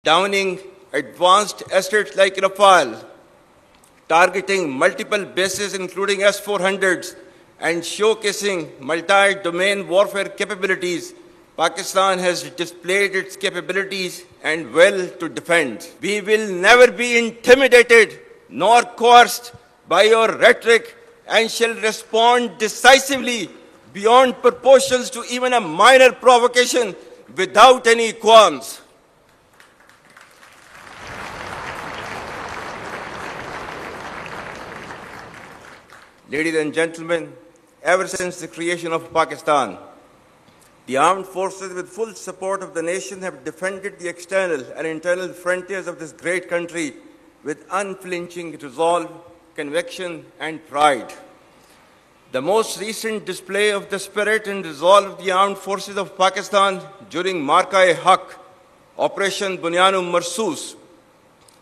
downing advanced assets like Rafale, targeting multiple bases including S-400s, and showcasing multi-domain warfare capabilities, Pakistan has displayed its capabilities and will to defend. We will never be intimidated nor coerced by your rhetoric and shall respond decisively beyond proportions to even a minor provocation without any qualms. Ladies and gentlemen, ever since the creation of Pakistan, the armed forces with full support of the nation have defended the external and internal frontiers of this great country with unflinching resolve, conviction, and pride. The most recent display of the spirit and resolve of the armed forces of Pakistan during Marka-e-Haq, Operation Bunyanu Marsoos,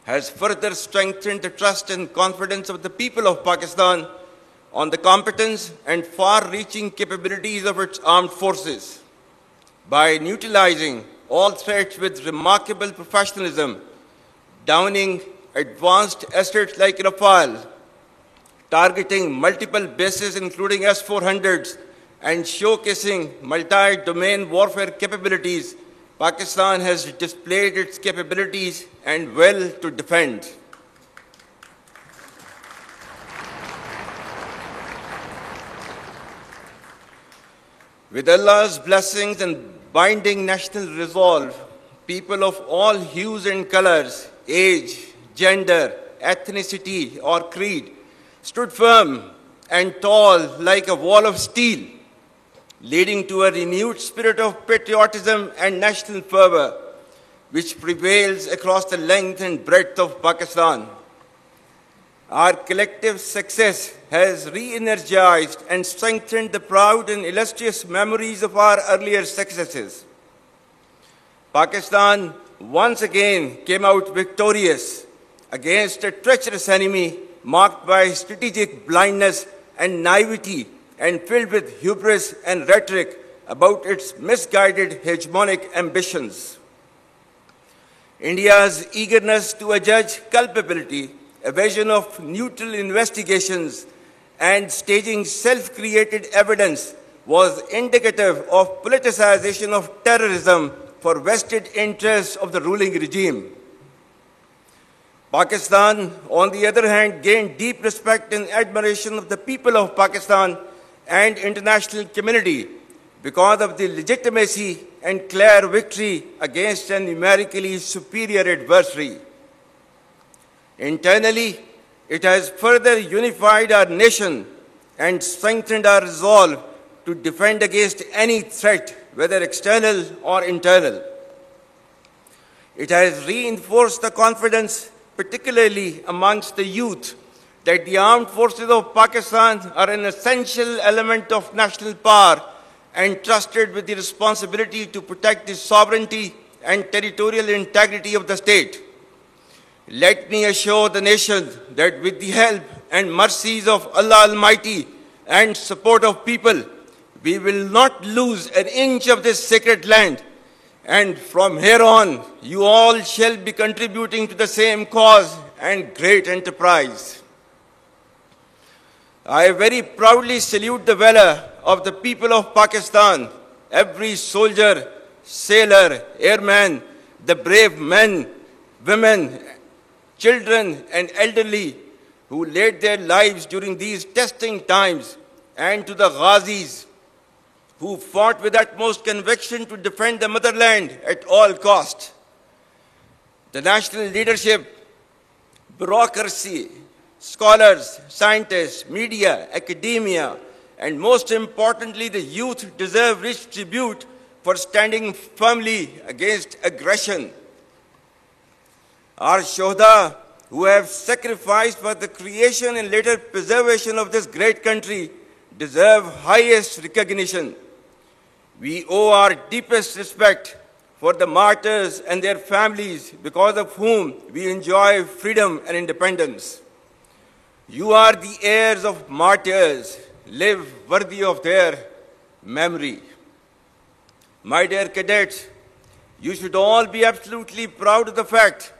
has further strengthened the trust and confidence of the people of Pakistan on the competence and far-reaching capabilities of its armed forces. By neutralizing all threats with remarkable professionalism, downing advanced assets like Rafale, targeting multiple bases including S-400s, and showcasing multi-domain warfare capabilities, Pakistan has displayed its capabilities and will to defend. With Allah's blessings and binding national resolve, people of all hues and colors, age, gender, ethnicity, or creed stood firm and tall like a wall of steel, leading to a renewed spirit of patriotism and national fervor, which prevails across the length and breadth of Pakistan. Our collective success has re-energized and strengthened the proud and illustrious memories of our earlier successes. Pakistan once again came out victorious against a treacherous enemy marked by strategic blindness and naivety and filled with hubris and rhetoric about its misguided hegemonic ambitions. India's eagerness to adjudge culpability, evasion of neutral investigations, and staging self-created evidence was indicative of politicization of terrorism for vested interests of the ruling regime. Pakistan, on the other hand, gained deep respect and admiration of the people of Pakistan and international community because of the legitimacy and clear victory against a numerically superior adversary. Internally, it has further unified our nation and strengthened our resolve to defend against any threat, whether external or internal. It has reinforced the confidence, particularly amongst the youth, that the armed forces of Pakistan are an essential element of national power and trusted with the responsibility to protect the sovereignty and territorial integrity of the state. Let me assure the nation that with the help and mercies of Allah Almighty and support of people, we will not lose an inch of this sacred land. And from here on, you all shall be contributing to the same cause and great enterprise. I very proudly salute the valor of the people of Pakistan, every soldier, sailor, airman, the brave men, women, children, and elderly who laid their lives during these testing times, and to the Ghazis who fought with utmost conviction to defend the motherland at all cost. The national leadership, bureaucracy, scholars, scientists, media, academia, and most importantly, the youth deserve rich tribute for standing firmly against aggression. Our Shohda, who have sacrificed for the creation and later preservation of this great country, deserve highest recognition. We owe our deepest respect for the martyrs and their families, because of whom we enjoy freedom and independence. You are the heirs of martyrs. Live worthy of their memory. My dear cadets, You should all be absolutely proud of the fact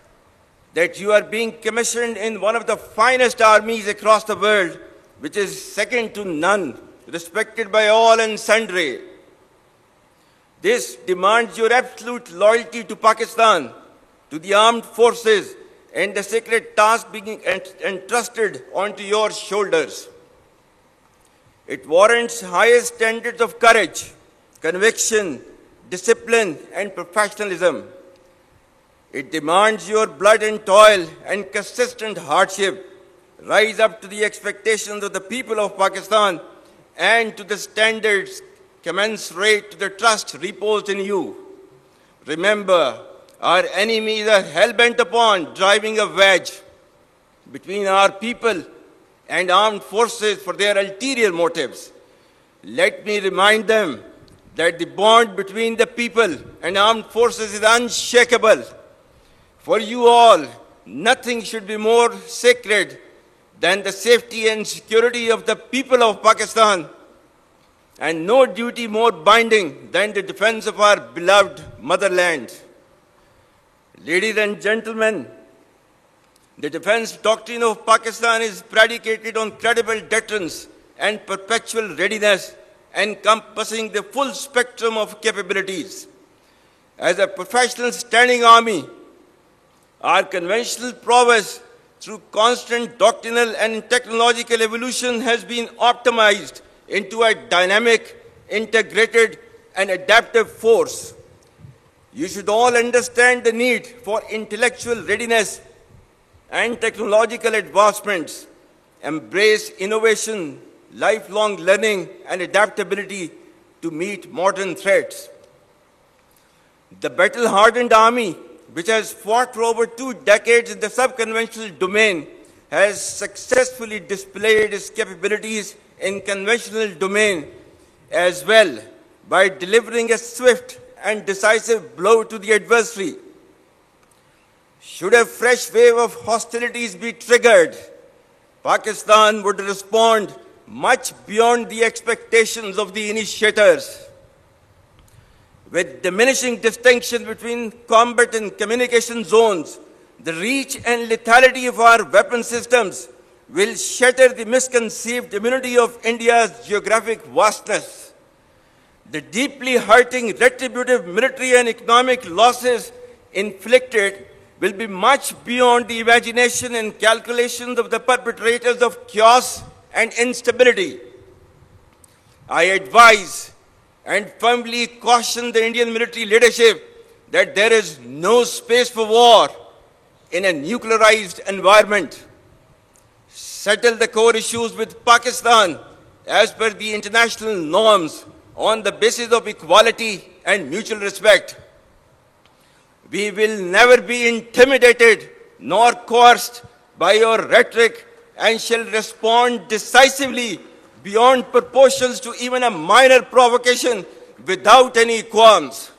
that you are being commissioned in one of the finest armies across the world, which is second to none, respected by all and sundry. This demands your absolute loyalty to Pakistan, to the armed forces, and the sacred task being entrusted onto your shoulders. It warrants highest standards of courage, conviction, discipline, and professionalism. It demands your blood and toil and consistent hardship rise up to the expectations of the people of Pakistan and to the standards commensurate to the trust reposed in you. Remember, our enemies are hell-bent upon driving a wedge between our people and armed forces for their ulterior motives. Let me remind them that the bond between the people and armed forces is unshakable. For you all, nothing should be more sacred than the safety and security of the people of Pakistan, and no duty more binding than the defense of our beloved motherland. Ladies and gentlemen, the defense doctrine of Pakistan is predicated on credible deterrence and perpetual readiness, encompassing the full spectrum of capabilities. As a professional standing army, our conventional prowess through constant doctrinal and technological evolution has been optimized into a dynamic, integrated, and adaptive force. You should all understand the need for intellectual readiness and technological advancements, embrace innovation, lifelong learning, and adaptability to meet modern threats. The battle-hardened army, which has fought for over 2 decades in the sub-conventional domain, has successfully displayed its capabilities in conventional domain as well by delivering a swift and decisive blow to the adversary. Should a fresh wave of hostilities be triggered, Pakistan would respond much beyond the expectations of the initiators. With diminishing distinction between combat and communication zones, the reach and lethality of our weapon systems will shatter the misconceived immunity of India's geographic vastness. The deeply hurting retributive military and economic losses inflicted will be much beyond the imagination and calculations of the perpetrators of chaos and instability. I advise and firmly caution the Indian military leadership that there is no space for war in a nuclearized environment. Settle the core issues with Pakistan as per the international norms on the basis of equality and mutual respect. We will never be intimidated nor coerced by your rhetoric and shall respond decisively beyond proportions to even a minor provocation without any qualms.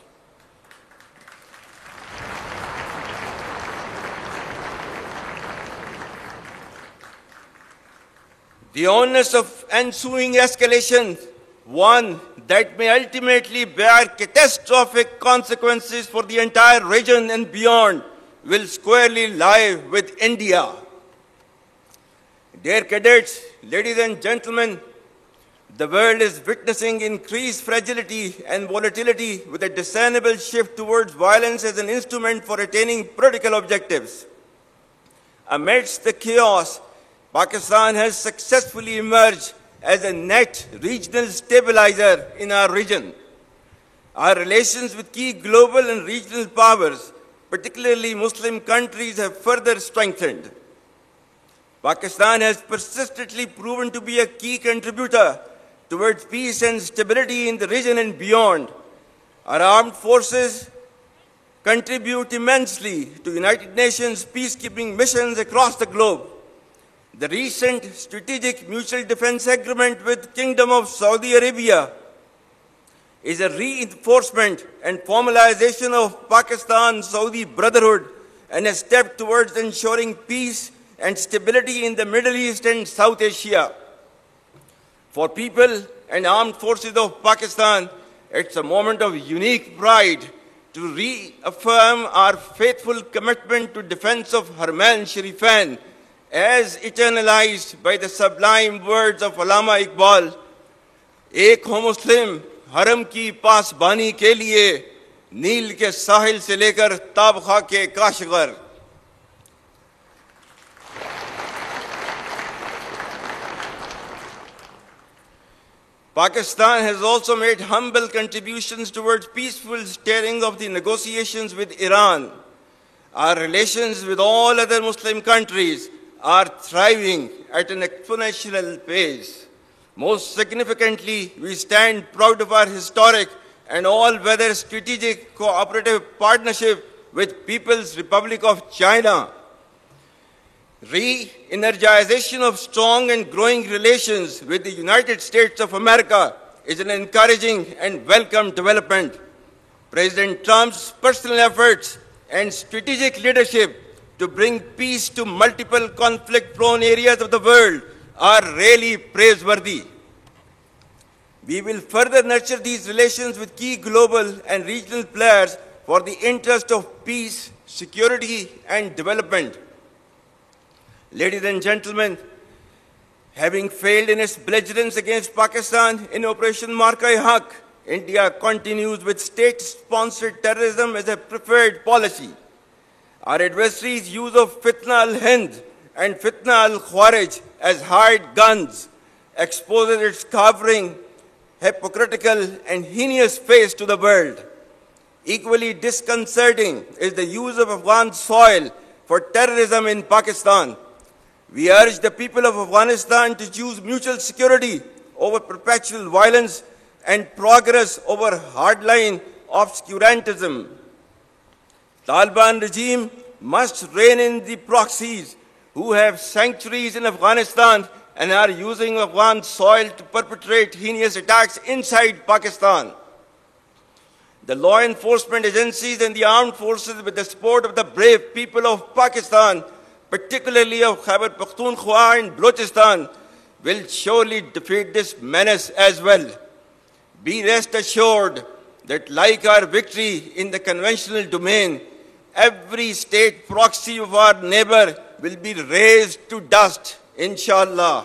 The onus of ensuing escalation, one that may ultimately bear catastrophic consequences for the entire region and beyond, will squarely lie with India. Dear cadets, ladies and gentlemen, the world is witnessing increased fragility and volatility with a discernible shift towards violence as an instrument for attaining political objectives. Amidst the chaos, Pakistan has successfully emerged as a net regional stabilizer in our region. Our relations with key global and regional powers, particularly Muslim countries, have further strengthened. Pakistan has persistently proven to be a key contributor towards peace and stability in the region and beyond. Our armed forces contribute immensely to United Nations peacekeeping missions across the globe. The recent strategic mutual defense agreement with Kingdom of Saudi Arabia is a reinforcement and formalization of Pakistan-Saudi brotherhood and a step towards ensuring peace and stability in the Middle East and South Asia. For people and armed forces of Pakistan, it's a moment of unique pride to reaffirm our faithful commitment to defense of Haramain Sharifan as eternalized by the sublime words of Allama Iqbal, एक हो मुस्लिम हरम की पासबानी के लिए नील के साहिल से लेकर ताबखा के Kashgar. Pakistan has also made humble contributions towards peaceful steering of the negotiations with Iran. Our relations with all other Muslim countries are thriving at an exponential pace. Most significantly, we stand proud of our historic and all-weather strategic cooperative partnership with People's Republic of China. Re-energization of strong and growing relations with the United States of America is an encouraging and welcome development. President Trump's personal efforts and strategic leadership to bring peace to multiple conflict-prone areas of the world are really praiseworthy. We will further nurture these relations with key global and regional players for the interest of peace, security, and development. Ladies and gentlemen, having failed in its belligerence against Pakistan in Operation Marka-e-Haq, India continues with state-sponsored terrorism as a preferred policy. Our adversaries' use of Fitna al-Hind and Fitna al-Khawarij as hired guns exposes its cowering, hypocritical, and heinous face to the world. Equally disconcerting is the use of Afghan soil for terrorism in Pakistan. We urge the people of Afghanistan to choose mutual security over perpetual violence and progress over hardline obscurantism. Taliban regime must rein in the proxies who have sanctuaries in Afghanistan and are using Afghan soil to perpetrate heinous attacks inside Pakistan. The law enforcement agencies and the armed forces, with the support of the brave people of Pakistan, particularly of Khyber Pakhtunkhwa and Balochistan, will surely defeat this menace as well. Be rest assured that, like our victory in the conventional domain, every state proxy of our neighbor will be razed to dust, inshallah.